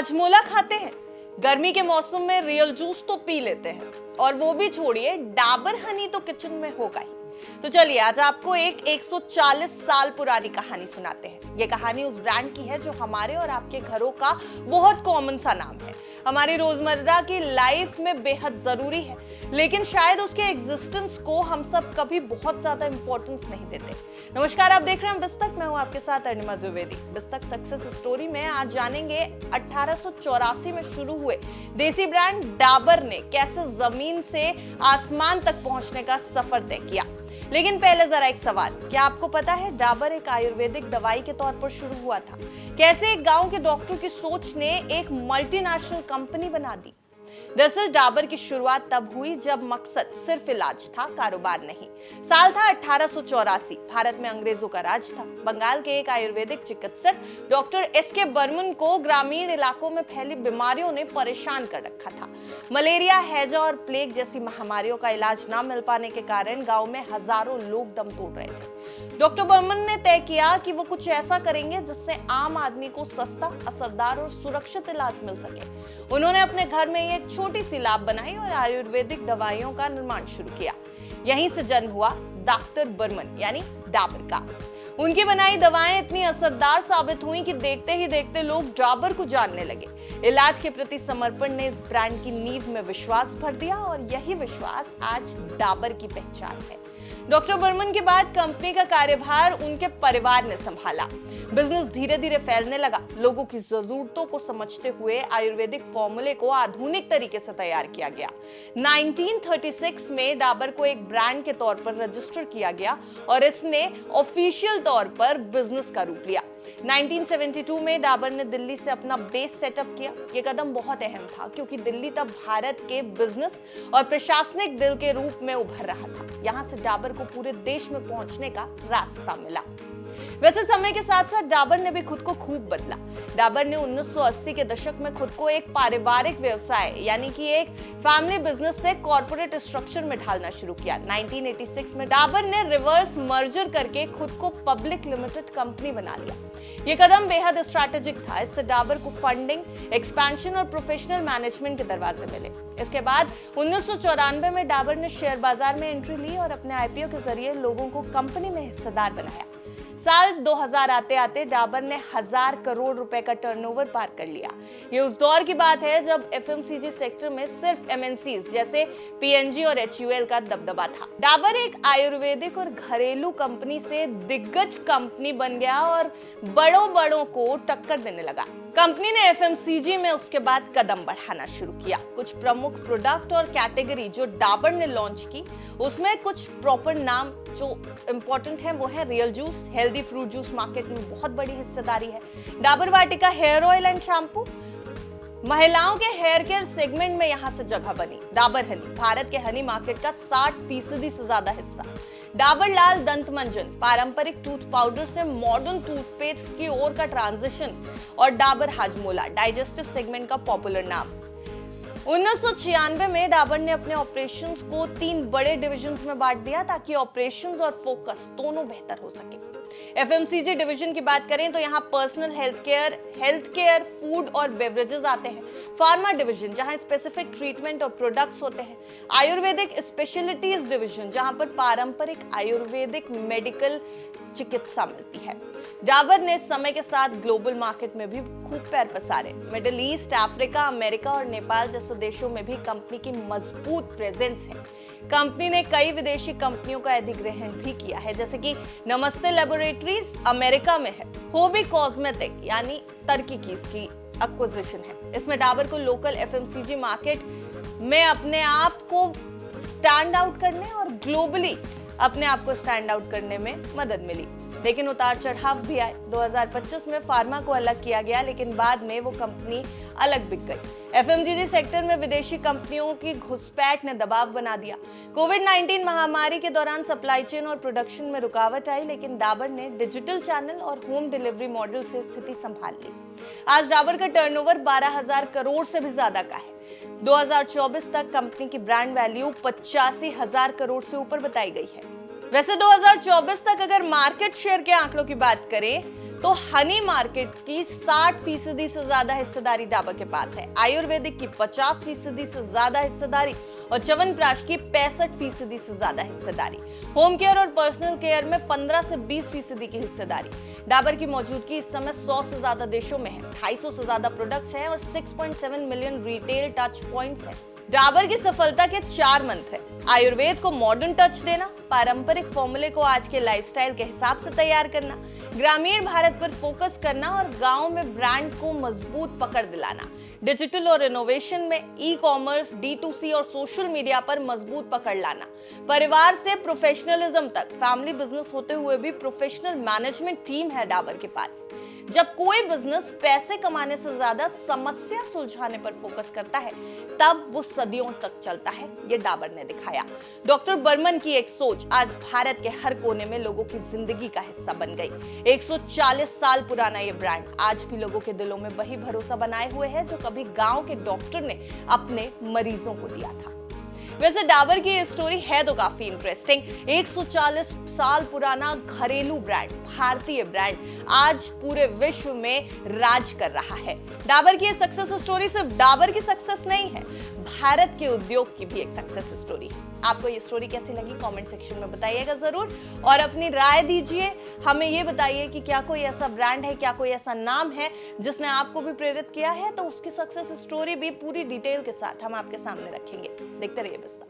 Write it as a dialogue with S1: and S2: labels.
S1: हाजमोला खाते हैं, गर्मी के मौसम में रियल जूस तो पी लेते हैं, और वो भी छोड़िए, डाबर हनी तो किचन में होगा ही। तो चलिए आज आपको एक 140 साल पुरानी कहानी सुनाते हैं। ये कहानी उस ब्रांड की है जो हमारे और आपके घरों का बहुत कॉमन सा नाम है, हमारी रोजमर्रा की लाइफ में बेहद जरूरी है, लेकिन शायद उसके एग्जिस्टेंस को हम सब कभी बहुत ज्यादा इंपॉर्टेंस नहीं देते। नमस्कार, आप देख रहे हैं बिस्तक, मैं हूं आपके साथ अरुणिमा द्विवेदी। बिस्तक सक्सेस स्टोरी में आज जानेंगे 1884 में शुरू हुए देसी ब्रांड डाबर ने कैसे जमीन से आसमान तक पहुंचने का सफर तय किया। लेकिन पहले जरा एक सवाल, क्या आपको पता है डाबर एक आयुर्वेदिक दवाई के तौर पर शुरू हुआ था? कैसे एक गांव के डॉक्टर की सोच ने एक मल्टीनेशनल कंपनी बना दी? दरअसल डाबर की शुरुआत तब हुई जब मकसद सिर्फ इलाज था, कारोबार नहीं। साल था 1884, भारत में अंग्रेजों का राज था। बंगाल के एक आयुर्वेदिक चिकित्सक डॉक्टर एस.के. बर्मन को ग्रामीण इलाकों में फैली बीमारियों ने परेशान कर रखा था। मलेरिया, हैजा और प्लेग जैसी महामारियों का इलाज न मिल पाने के कारण गांव में हजारों लोग दम तोड़ रहे थे। डॉक्टर बर्मन ने तय किया कि वो कुछ ऐसा करेंगे जिससे आम आदमी को सस्ता, असरदार और सुरक्षित इलाज मिल सके। उन्होंने अपने घर में एक छोटी सी लैब बनाई और आयुर्वेदिक दवाइयों का निर्माण शुरू किया। यहीं से जन्म हुआ डॉक्टर बर्मन यानी डाबर का। उनकी बनाई दवाएं इतनी असरदार साबित हुई कि देखते ही देखते लोग डाबर को जानने लगे। इलाज के प्रति समर्पण ने इस ब्रांड की नींव में विश्वास भर दिया और यही विश्वास आज डाबर की पहचान है। डॉक्टर बर्मन के बाद कंपनी का कार्यभार उनके परिवार ने संभाला। बिजनेस धीरे धीरे फैलने लगा। लोगों की जरूरतों को समझते हुए आयुर्वेदिक फॉर्मूले को आधुनिक तरीके से तैयार किया गया। 1936 में डाबर को एक ब्रांड के तौर पर रजिस्टर किया गया और इसने ऑफिशियल तौर पर बिजनेस का रूप लिया। 1972 में डाबर ने दिल्ली से अपना बेस सेटअप किया। यह कदम बहुत अहम था क्योंकि दिल्ली तब भारत के बिजनेस और प्रशासनिक दिल के रूप में उभर रहा था। यहां से डाबर को पूरे देश में पहुंचने का रास्ता मिला। वैसे समय के साथ साथ डाबर ने भी खुद को खूब बदला। डाबर ने 1980 के दशक में खुद को एक पारिवारिक व्यवसाय यानी कि एक फैमिली बिजनेस से कॉर्पोरेट स्ट्रक्चर में ढालना शुरू किया। 1986 में डाबर ने रिवर्स मर्जर करके खुद को पब्लिक लिमिटेड कंपनी बना लिया। ये कदम बेहद स्ट्रैटेजिक था। इससे डाबर को फंडिंग, एक्सपेंशन और प्रोफेशनल मैनेजमेंट के दरवाजे मिले। इसके बाद 1994 में डाबर ने शेयर बाजार में एंट्री ली और अपने आईपीओ के जरिए लोगों को कंपनी में हिस्सेदार बनाया। साल 2000 आते आते डाबर ने 1000 करोड़ रुपए का टर्नओवर पार कर लिया। ये उस दौर की बात है जब एफएमसीजी सेक्टर में सिर्फ एमएनसीज जैसे पीएनजी और एचयूएल का दबदबा था। डाबर एक आयुर्वेदिक और घरेलू कंपनी से दिग्गज कंपनी बन गया और बड़ों को टक्कर देने लगा। कंपनी ने एफएमसीजी में उसके बाद कदम बढ़ाना शुरू किया। कुछ प्रमुख प्रोडक्ट और कैटेगरी जो डाबर ने लॉन्च की, उसमें कुछ प्रॉपर नाम जो इंपॉर्टेंट है वो है real juice, healthy fruit juice market में बहुत बड़ी हिस्सेदारी है। डाबर वाटिका हेयर ऑयल एंड शैम्पू, महिलाओं के हेयर केयर सेगमेंट में यहां से जगह बनी। डाबर हनी, भारत के हनी मार्केट का 60% से ज्यादा हिस्सा। डाबर लाल दंत मंजन, पारंपरिक टूथ पाउडर से मॉडर्न टूथपेस्ट की ओर का ट्रांजिशन। और डाबर हाजमोला, डाइजेस्टिव सेगमेंट का पॉपुलर नाम। 1996 में डाबर ने अपने ऑपरेशंस को 3 बड़े डिविजन्स में बांट दिया ताकि ऑपरेशंस और फोकस दोनों बेहतर हो सके। एफएमसीजी डिवीजन की बात करें तो यहाँ पर्सनल हेल्थ केयर, फूड और बेवरेजेस आते हैं। फार्मा डिवीजन जहाँ स्पेसिफिक ट्रीटमेंट और प्रोडक्ट्स होते हैं। आयुर्वेदिक स्पेशलिटीज डिवीजन जहाँ पर पारंपरिक आयुर्वेदिक मेडिकल चिकित्सा मिलती है। डाबर ने समय के साथ ग्लोबल मार्केट में भी खूब पैर पसारे। मिडिल ईस्ट, अफ्रीका, अमेरिका और नेपाल जैसे देशों में भी कंपनी की मजबूत प्रेजेंस है। कंपनी ने कई विदेशी कंपनियों का अधिग्रहण भी किया है, जैसे कि नमस्ते लैबोरेटरीज अमेरिका में है, होबी कॉस्मेटिक यानी तुर्की की इसकी एक्विजिशन है। इसमें डाबर को लोकल एफएमसीजी मार्केट में अपने आप को स्टैंड आउट करने और ग्लोबली अपने आप को स्टैंड आउट करने में मदद मिली। लेकिन उतार चढ़ाव भी आए। 2025 में फार्मा को अलग किया गया, लेकिन बाद में वो कंपनी अलग बिक गई। एफएमसीजी सेक्टर में विदेशी कंपनियों की घुसपैठ ने दबाव बना दिया। कोविड-19 महामारी के दौरान सप्लाई चेन और प्रोडक्शन में रुकावट आई, लेकिन डाबर ने डिजिटल चैनल और होम डिलीवरी मॉडल से स्थिति संभाल ली। आज डाबर का टर्नओवर 12,000 करोड़ से भी ज्यादा का है। 2024 तक कंपनी की ब्रांड वैल्यू 85,000 करोड़ से ऊपर बताई गई है। वैसे 2024 तक अगर मार्केट शेयर के आंकड़ों की बात करें तो हनी मार्केट की 60% से ज्यादा हिस्सेदारी डाबर के पास है, आयुर्वेदिक की 50% से ज्यादा हिस्सेदारी और च्यवनप्राश की 65% से ज्यादा हिस्सेदारी, होम केयर और पर्सनल केयर में 15 से 20% की हिस्सेदारी। डाबर की मौजूदगी इस समय 100 से ज्यादा देशों में है, 250 से ज्यादा प्रोडक्ट्स हैं और 6.7 मिलियन रिटेल टच पॉइंट्स हैं। डाबर की सफलता के 4 मंत्र हैं। आयुर्वेद को मॉडर्न टच देना, पारंपरिक फॉर्मूले को आज के लाइफस्टाइल के हिसाब से तैयार करना, ग्रामीण भारत पर फोकस करना और गांव में ब्रांड को मजबूत पकड़ दिलाना, डिजिटल और इनोवेशन में ई कॉमर्स, D2C और सोशल मीडिया पर मजबूत पकड़ लाना, परिवार से प्रोफेशनलिज्म तक फैमिली बिजनेस होते हुए भी प्रोफेशनल मैनेजमेंट टीम है डाबर के पास। जब कोई बिजनेस पैसे कमाने से ज्यादा समस्या सुलझाने पर फोकस करता है तब वो सदियों तक चलता है, ये डाबर ने दिखाया। डॉक्टर बर्मन की एक सोच आज भारत के हर कोने में लोगों की जिंदगी का हिस्सा बन गई। 140 साल पुराना ये ब्रांड आज भी लोगों के दिलों में वही भरोसा बनाए हुए है जो कभी गांव के डॉक्टर ने अपने मरीजों को दिया था। वैसे डाबर की ये स्टोरी है तो काफी इंटरेस्टिंग। 140 साल पुराना घरेलू ब्रांड, भारतीय ब्रांड आज पूरे विश्व में राज कर रहा है। डाबर की ये सक्सेस स्टोरी सिर्फ डाबर की सक्सेस नहीं है, भारत के उद्योग की भी एक सक्सेस स्टोरी है। आपको ये स्टोरी कैसी लगी कमेंट सेक्शन में बताइएगा जरूर और अपनी राय दीजिए। हमें ये बताइए कि क्या कोई ऐसा ब्रांड है, क्या कोई ऐसा नाम है जिसने आपको भी प्रेरित किया है, तो उसकी सक्सेस स्टोरी भी पूरी डिटेल के साथ हम आपके सामने रखेंगे। देखते रहिए बिस्ता।